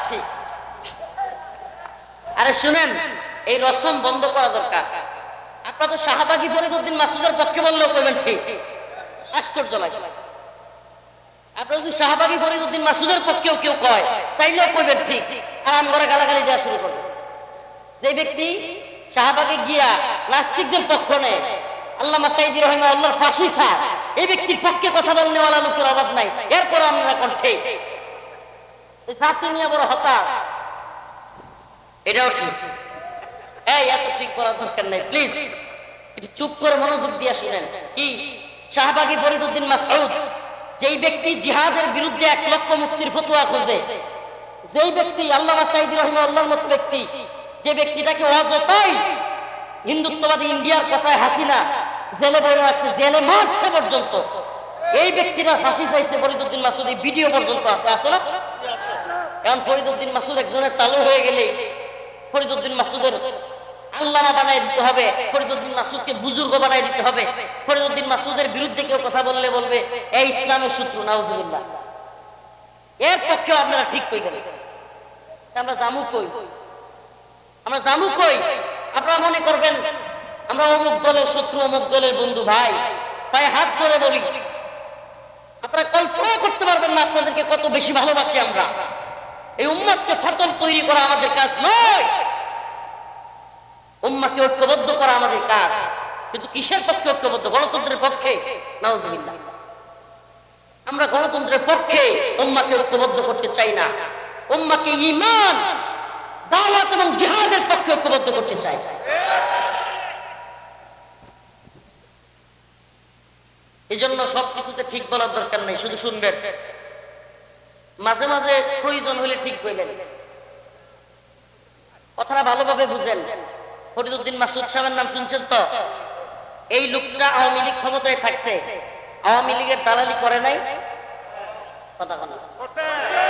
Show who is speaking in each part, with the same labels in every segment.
Speaker 1: ঠিক। আরে শুনেন, এই রসম বন্ধ করা দরকার। আপনারা তো শাহবাগী ফরিদউদ্দিন মাসুদের পক্ষে বললেও কইবেন ঠিক, আশ্চর্য লাগে। আপনারা যদি শাহবাগী ফরিদউদ্দিন মাসুদের পক্ষেও কেউ কয় তাইলেও কইবেন ঠিক, আর আমরা গালাগালি দেওয়া শুরু করবে। যে ব্যক্তি শাহবাগে গিয়া নাস্তিকদের পক্ষ নেয়, আল্লামা সাইদি রাহিমাহুল্লাহর ফাঁসি ছাড়, এই ব্যক্তির পক্ষে কথা বলনেওয়ালা লোকের অভাব নাই। এরপর আমরা এখন ঠিক এই ছাত্রী নিয়ে বড় হতাশ, এটাও ঠিক। এই এত ঠিক করার দরকার নেই, প্লিজ একটু চুপ করে মনোযোগ দিয়ে শুনেন। কি শাহবাগী ফরিদউদ্দিন মাসউদ, যেই ব্যক্তি জিহাদের বিরুদ্ধে 1 লক্ষ মুফতির ফতোয়া খোঁজে, যেই ব্যক্তি আল্লামা সাইদি রাহিমাহুল্লাহর মতো ব্যক্তি, যে ব্যক্তিটাকে অযথাই হিন্দুত্ববাদী ইন্ডিয়ার কথায় হাসিনা জেলে বড় আছে, জেলে মারছে পর্যন্ত, এই ব্যক্তিরা ফাঁসি চাইছে ফরিদউদ্দিন মাসুদ, এই ভিডিও পর্যন্ত আছে না? এখন ফরিদউদ্দিন মাসুদ একজনের তালু হয়ে গেলে ফরিদউদ্দিন মাসুদের আল্লামা বানাই দিতে হবে, ফরিদউদ্দিন মাসুদকে বুজুর্গ বানাই দিতে হবে। ফরিদউদ্দিন মাসুদের বিরুদ্ধে কেউ কথা বললে বলবে এই ইসলামের শত্রু, নাউজুবিল্লাহ। এর পক্ষেও আপনারা ঠিক কইবেন। আমরা জামু কই, আমরা জামু কই? আপনারা মনে করবেন আমরা অমুক দলের শত্রু, অমুক দলের বন্ধু। ভাই তাই হাত ধরে বলি, আপনারা কল্পনা করতে পারবেন না আপনাদেরকে কত বেশি ভালোবাসি আমরা। এই উম্মাহকে ফাটল তৈরি করা আমাদের কাজ নয়, উম্মাহকে ঐক্যবদ্ধ করা আমাদের কাজ। কিন্তু কিসের পক্ষে ঐক্যবদ্ধ? গণতন্ত্রের পক্ষে? নাউজুবিল্লাহ। আমরা গণতন্ত্রের পক্ষে উম্মাহকে ঐক্যবদ্ধ করতে চাই না, উম্মাহকে ঈমান, দাওয়াত এবং জিহাদের পক্ষে ঐক্যবদ্ধ করতে চাই। এই জন্য সবকিছুতে ঠিক বলার দরকার নেই, শুধু শুনবেন, মাঝে মাঝে প্রয়োজন হলে ঠিক বলবেন, কথাটা ভালোভাবে বুঝেন। ফরিদউদ্দিন মাসুদ সাহেবের নাম শুনছেন তো? এই লোকটা আওয়ামী লীগ ক্ষমতায় থাকতে আওয়ামী লীগের দালালি করে নাই, কথা বলা।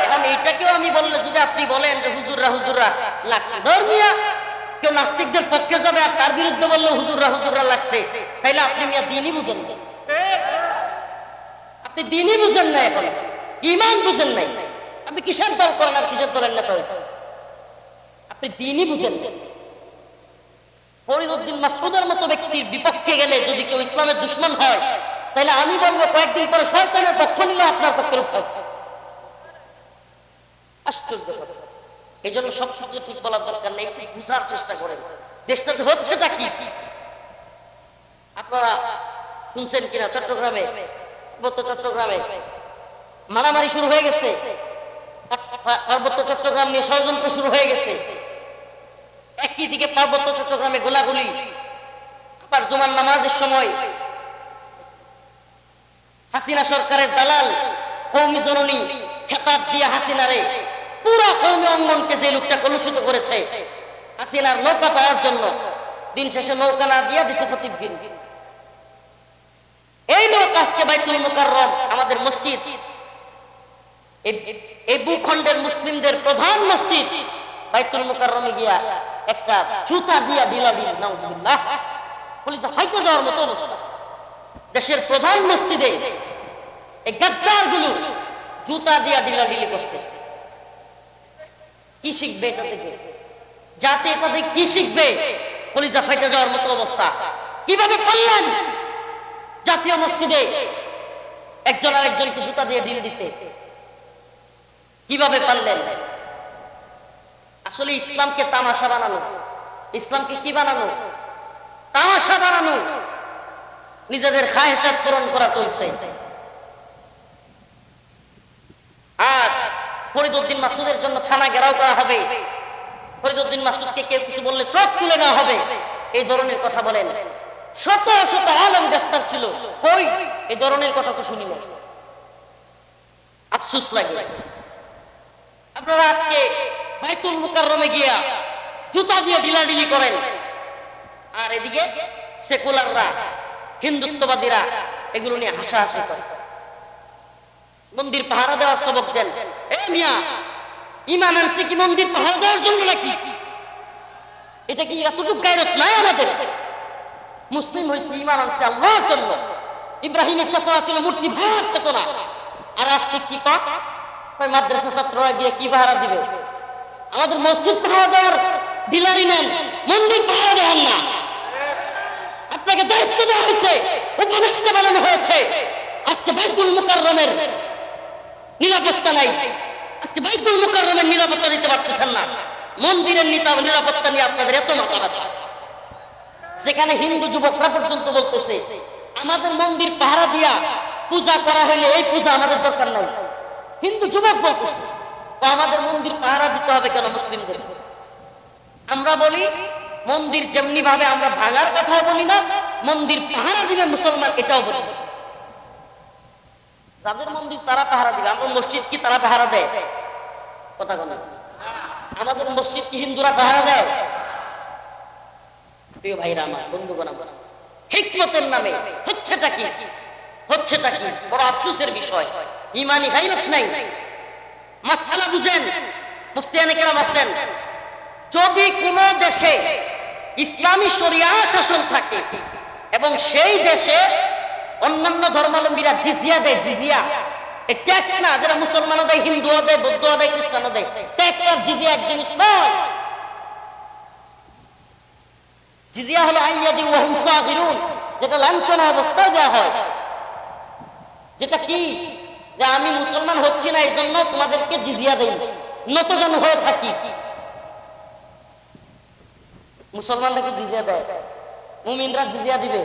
Speaker 1: এখন এইটাকেও আমি বললে যদি আপনি বলেন যে হুজুররা হুজুররা লাগছে, ধর্মীয় কেউ নাস্তিকদের পক্ষে যাবে আর তার বিরুদ্ধে বললে হুজুররা হুজুররা লাগছে, তাইলে আপনি মিয়া দিনই বুঝেন না, আপনি দিনই বুঝেন না, এখন ঈমান বুঝেন নাই। আপনি কিসের দল করেন আর কিসের দলের নেতা হয়েছে? আপনি দিনই বুঝেন। ফরিদউদ্দিন মাসউদের মতো ব্যক্তির বিপক্ষে গেলে যদি কেউ ইসলামের দুশমন হয়, তাহলে আমি বলবো কয়েকদিন পরে শয়তানের পক্ষ নিল আপনার পক্ষের উত্তর। আশ্চর্য কথা। এই জন্য সব শব্দ ঠিক বলার দরকার নেই, একটু বুঝার চেষ্টা করেন দেশটা যে হচ্ছেটা কি। আপনারা শুনছেন কিনা চট্টগ্রামে, চট্টগ্রামে মারামারি শুরু হয়ে গেছে, পার্বত্য চট্টগ্রাম নিয়ে ষড়যন্ত্র শুরু হয়ে গেছে। একই দিকে পার্বত্য চট্টগ্রামে গোলাগুলি, আবার জুমার নামাজের সময় হাসিনা সরকারের দালাল কওমি জননী খেতাব দিয়ে হাসিনারে পুরো কওমি অঙ্গনকে যে লোকটা কলুষিত করেছে হাসিনার নৌকা পাওয়ার জন্য, দিন শেষে নৌকা না দিয়া দিছে প্রতিদিন। এই লোক আজকে বাইতুল মুকাররম আমাদের মসজিদ, এই ভূখণ্ডের মুসলিমদের প্রধান মসজিদ বাইতুল মুকাররমে গিয়া একটা জুতা দিয়া ঢিলাঢিল, নাউজুবিল্লাহ, কলিজা ফাইটা যাওয়ার মতো অবস্থা। দেশের প্রধান মসজিদে এই গাদ্দার গুলো জুতা দিয়া ঢিলাঢিলি করছে। কি শিখবে এটা থেকে? জাতি এটা থেকে কি শিখবে? কলিজা ফাইটা যাওয়ার মতো অবস্থা। কিভাবে পারলেন জাতীয় মসজিদে একজন আরেকজনকে জুতা দিয়ে ঢিল দিতে? কিভাবে পারলেন? আসলে ইসলামকে তামাশা বানানো, ইসলামকে কি বানানো? তামাশা বানানো, নিজেদের খায়েশাত পূরণ করা চলছে। আজ ফরিদউদ্দিন মাসুদের জন্য থানা ঘেরাও করা হবে, ফরিদউদ্দিন মাসুদকে কেউ কিছু বললে চোখ তুলে নেওয়া হবে, এই ধরনের কথা বলেন। শত শত আলেম গ্রেফতার ছিল, কই এই ধরনের কথা তো শুনি না। আফসোস লাগে। আপনারা আজকে বাইতুল মুকাররমে গিয়া জুতা দিয়ে ঢিলাঢিলি করেন, আর এদিকে সেকুলাররা, হিন্দুত্ববাদীরা এগুলো নিয়ে হাসাহাসি করে, মন্দির পাহারা দেওয়ার সবক দেন। এই মিয়া, ঈমান আনছে কি মন্দির পাহারা দেওয়ার জন্য নাকি? এটা কি এতটুকু গায়রত নাই আমাদের? মুসলিম হয়েছে, ঈমান আনছে আল্লাহর জন্য। ইব্রাহিমের চেতনা ছিল মূর্তি ভাঙার চেতনা, আর আজকে কি কয় মাদ্রাসা ছাত্ররা গিয়ে কি পাহারা দিবে? আমাদের মসজিদ পাহারা দেওয়ার ডিলারি নেন, মন্দির পাহারা দেওয়ার না। আপনাকে দায়িত্ব দেওয়া হয়েছে, উপদেষ্টা বানানো হয়েছে। আজকে বাইতুল মুকাররমের নিরাপত্তা নাই, আজকে বাইতুল মুকাররমের নিরাপত্তা দিতে পারতেছেন না। মন্দিরের নিরাপত্তা নিয়ে আপনাদের এত মাথা ব্যথা, যেখানে হিন্দু যুবকরা পর্যন্ত বলতেছে আমাদের মন্দির পাহারা দিয়া পূজা করা হলে এই পূজা আমাদের দরকার নাই। হিন্দু যুবক বলতেছে আমাদের মন্দির পাহারা দিতে হবে কেন মুসলিমদের? আমরা বলি মন্দির যেমনি ভাবে আমরা ভাঙার কথাও বলি না, মন্দির পাহারা দিবে মুসলমান এটাও বলি। যাদের মন্দির তারা পাহারা দিবে, আমরা মসজিদ কি তারা পাহারা দেয়? কথা বলে আমাদের মসজিদ কি হিন্দুরা পাহারা দেয়? প্রিয় ভাইরা আমার, বন্ধুগণ আমার, হিকমতের নামে হচ্ছেটা কি? হচ্ছেটা কি? বড় আফসোসের বিষয়। ইমানি গায়রত নাই, মাসআলা বুঝেন। মুফতিয়ানে কেরাম আছেন, যদি কোন দেশে ইসলামী শরিয়া শাসন থাকে এবং সেই দেশে অন্যান্য ধর্মাবলম্বীরা জিজিয়া দেয়, জিজিয়া এই ট্যাক্স না, যারা মুসলমানও দেয়, হিন্দুও দেয়, বৌদ্ধও দেয়, খ্রিস্টানও দেয়, ট্যাক্স আর জিজিয়া এক জিনিস নয়। জিজিয়া হলো আইয়াদি ওয়া হুম সাগিরুন, যেটা লাঞ্ছনা অবস্থায় দেওয়া হয়। যেটা কি? যে আমি মুসলমান হচ্ছি না এই জন্য তোমাদেরকে জিজিয়া দেই, নতজন হয়ে থাকি। মুসলমানদেরকে জিজিয়া দেয়, মুমিনরা জিজিয়া দিবে,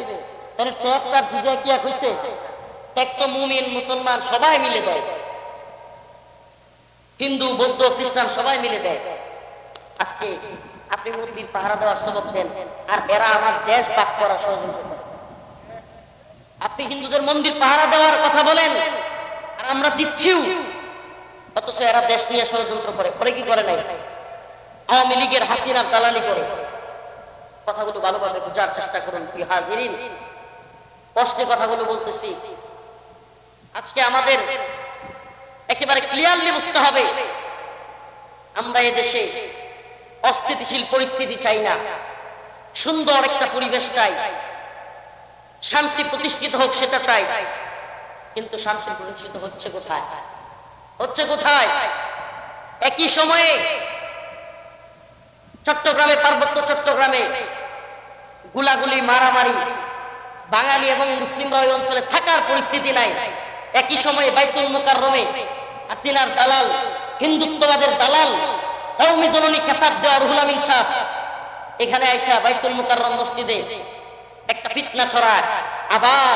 Speaker 1: তাহলে ট্যাক্স আর জিজিয়া কি এক হইছে? ট্যাক্স তো মুমিন মুসলমান সবাই মিলে দেয়, হিন্দু বৌদ্ধ খ্রিস্টান সবাই মিলে দেয়। আজকে আপনি মন্দির পাহারা দেওয়ার সবক দেন, আর এরা আমার দেশ ভাগ করার ষড়যন্ত্র করে। আপনি হিন্দুদের মন্দির পাহারা দেওয়ার কথা বলেন, আর আমরা দিচ্ছিও, অথচ এরা দেশ নিয়ে ষড়যন্ত্র করে। করে কি করে নাই? আওয়ামী লীগের হাসিনার দালালি করে। কথাগুলো ভালোভাবে বোঝার চেষ্টা করুন প্রিয় হাজিরিন, কষ্টে কথাগুলো বলতেছি। আজকে আমাদের একেবারে ক্লিয়ারলি বুঝতে হবে, আমরা এদেশে অস্থিতিশীল পরিস্থিতি চাই না, সুন্দর একটা পরিবেশ চাই, শান্তি প্রতিষ্ঠিত হোক সেটা চাই। কিন্তু শান্তি প্রতিষ্ঠিত হচ্ছে কোথায়? হচ্ছে কোথায়? একই সময়ে চট্টগ্রামে, পার্বত্য চট্টগ্রামে গুলাগুলি, মারামারি, বাঙালি এবং মুসলিমরা ওই অঞ্চলে থাকার পরিস্থিতি নাই। একই সময়ে বাইতুল মুকাররমে হাসিনার দালাল, হিন্দুত্ববাদের দালাল, কওমি জননী খেতাব দেওয়া রুহুল আমিন শাহ এখানে আইসা বাইতুল মুকাররম মসজিদে একটা ফিতনা ছড়ায়। আবার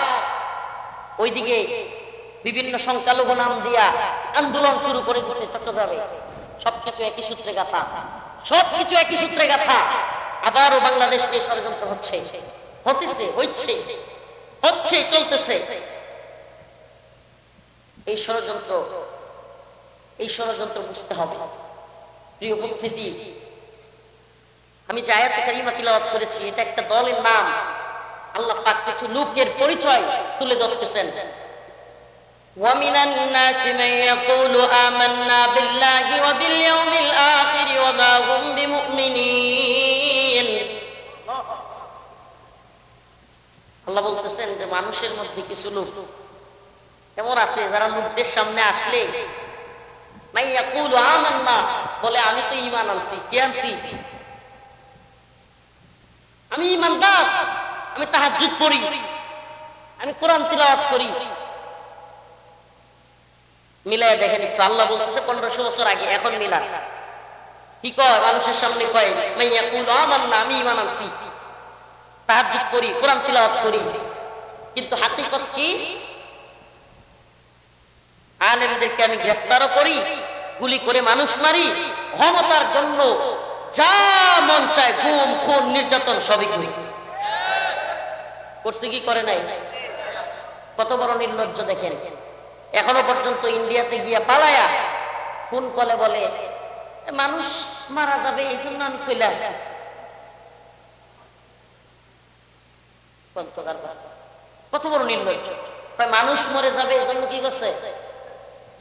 Speaker 1: ওইদিকে বিভিন্ন সংখ্যালঘু নাম দিয়া আন্দোলন শুরু করে দিচ্ছে চট্টগ্রামে। সবকিছু একই সূত্রে গাথা, সবকিছু একই সূত্রে গাথা। আবারও বাংলাদেশ নিয়ে ষড়যন্ত্র হচ্ছে, হতেছে, হচ্ছে, হচ্ছে, চলতেছে। এই ষড়যন্ত্র বুঝতে হবে। প্রিয় উপস্থিতি, আমি যে আয়াতে কারিমা তিলাওয়াত করেছি এটা একটা দলের নাম। আল্লাহ পাক কিছু লোকের পরিচয় তুলে ধরতেছেন। وَمِنَ النَّاسِ مَن يَقُولُ آمَنَّا بِاللَّهِ وَبِالْيَوْمِ الْآخِرِ وَمَا هُمْ بِمُؤْمِنِينَ। আল্লাহ বলতেছেন যে মানুষের মধ্যে কিছু লোক এমন আছে যারা লোকদের সামনে আসলে মাই ইয়াকুলু আমান্না, বলে আমি তো ঈমান আনছি। কি আনছি? আমি ঈমানদার, আমি তাহাজ্জুদ পড়ি, আমি কোরআন তিলাওয়াত করি। মিলায় দেখেন একটু, আল্লাহ বলতেছে 1500 বছর আগে, এখন মিলান। কি কয়? মানুষের সামনে কয় মাই ইয়াকুলু আমান্না, আমি ঈমান আনছি, তাহাজ্জুদ করি, কোরআন তিলাওয়াত করি। কিন্তু হাকিকত কি? আলেমদেরকে আমি গ্রেফতারও করি, গুলি করে মানুষ মারি, ক্ষমতার জন্য যা মন চায় গুম খুন নির্যাতন সবই করি। করছে কি করে নাই? কত বড় নির্লজ্জ দেখেন। এখনো পর্যন্ত ইন্ডিয়াতে গিয়া পালায়া ফোন কলে বলে মানুষ মারা যাবে এই জন্য আমি চলে আসছি। কত বড় নির্লজ্জ! মানুষ মরে যাবে এই জন্য কি করছে?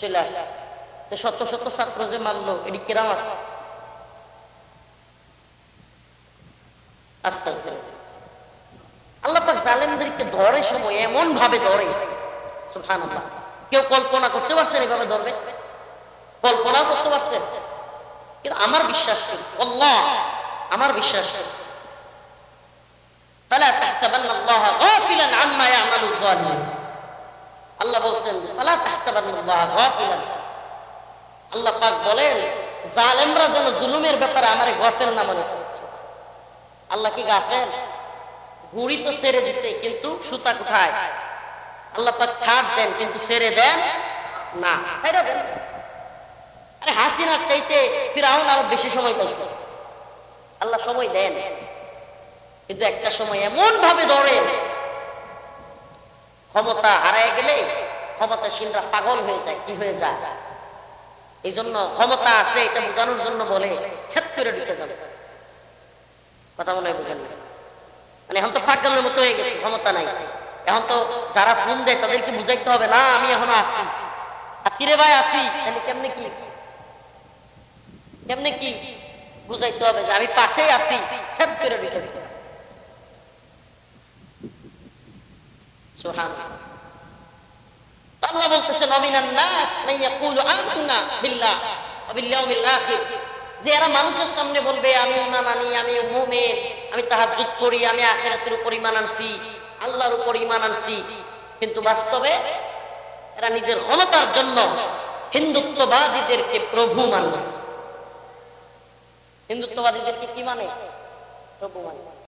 Speaker 1: চলে আসছে। তো শত শত ছাত্র যে মারলো, এটি কেরাম আসছে। আস্তে আস্তে আল্লাহ পাক জালেমদেরকে ধরে সময় এমন ভাবে ধরে, সুবহানাল্লাহ, কেউ কল্পনা করতে পারছেন এভাবে ধরবে? কল্পনাও করতে পারছে? কিন্তু আমার বিশ্বাস ছিল, আল্লাহ আমার বিশ্বাস ছিল, ফালা তাহসাবান্নাল্লাহা গাফিলান আম্মা ইয়ামালুল যালিমুন। আল্লাহ বলছেন ফালা তাহসাবান্নাল্লাহা গাফিলান, আল্লাহ পাক বলেন জালেমরা যেন জুলুমের ব্যাপারে আমারে গাফেল না মনে করছে। আল্লাহ কি গাফেল? ঘুড়ি তো ছেড়ে দিছে কিন্তু সুতা কোথায়? আল্লাহ পাক ছাড় দেন কিন্তু ছেড়ে দেন না, ছেড়ে দেন। আরে হাসিনার চাইতে ফিরআউন আরো বেশি সময় পাইছে, আল্লাহ সময় দেন, কিন্তু একটা সময় এমন ভাবে ধরে ক্ষমতা হারায় গেলে ক্ষমতাসীনরা পাগল হয়ে যায়, কি হয়ে যায়। এই জন্য ক্ষমতা আছে এটা বোঝানোর জন্য বলে ছেদ করে ঢুকে যাবে, কথা মনে হয় বুঝেন না? মানে এখন তো পাগলের মতো হয়ে গেছে, ক্ষমতা নাই। এখন তো যারা ফোন দেয় তাদেরকে বুঝাইতে হবে না আমি এখনো আছি, আছি রে ভাই আছি, তাহলে কেমনে কি কেমনে কি বুঝাইতে হবে যে আমি পাশেই আছি, ছেদ করে ঢুকে যাবে। সুবহানাল্লাহ। আল্লাহ বলতেছেন ওয়ামিনান নাস মান ইয়াকুলু আমান্না বিল্লাহ ওয়া বিল ইয়াউমিল আখির, যে এরা মানুষের সামনে বলবে আমি ঈমান আনি, আমি মুমিন, আমি তাহাজ্জুদ করি, আমি আখিরাতের উপর ঈমান আনছি, আল্লাহর উপর ঈমান আনছি, কিন্তু বাস্তবে এরা নিজের ক্ষমতার জন্য হিন্দুত্ববাদীদেরকে প্রভু মানে। হিন্দুত্ববাদীদেরকে কি মানে? প্রভু মানে।